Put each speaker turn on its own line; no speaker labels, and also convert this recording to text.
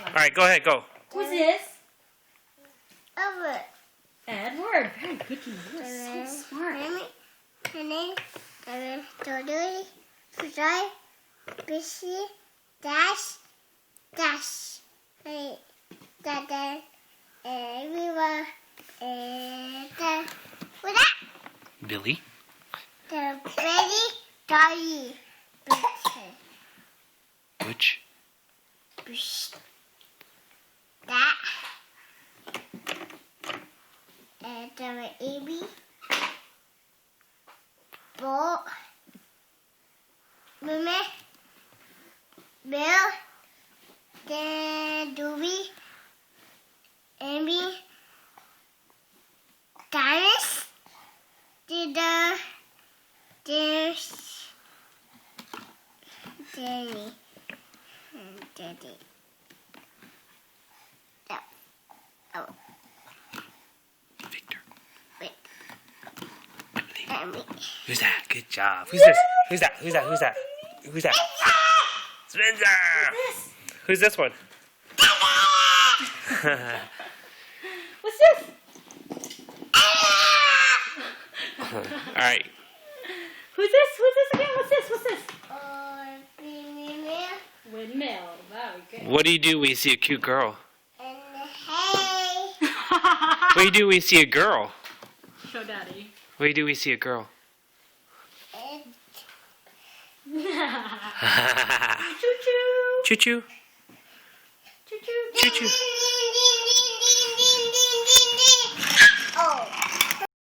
All right, go ahead, go.
Who's this?
Edward.
Edward. Very good. You are so smart.
Everyone. What's that?
Billy.
The pretty doggy.
Which?
That. And the baby. Bo. Mummy. Bill. Then Dewey. Amy. Dennis. There's Danny and Daddy. Oh.
Victor.
Wait.
Emily.
Amy.
Who's that? Good job. Who's this? Who's that? Who's that? Who's that? Who's that? Spencer. Who's this one?
What's this?
All right.
Who's this? Who's this again? What's this? What's this?
Windmill.
Windmill. Very good.
What do you do when you see a cute girl?
And hay.
What do you do when you see a girl?
Show Daddy.
What do you do when you see a girl?
And
Choo-choo.
Choo-choo.
Choo-choo.
Choo-choo.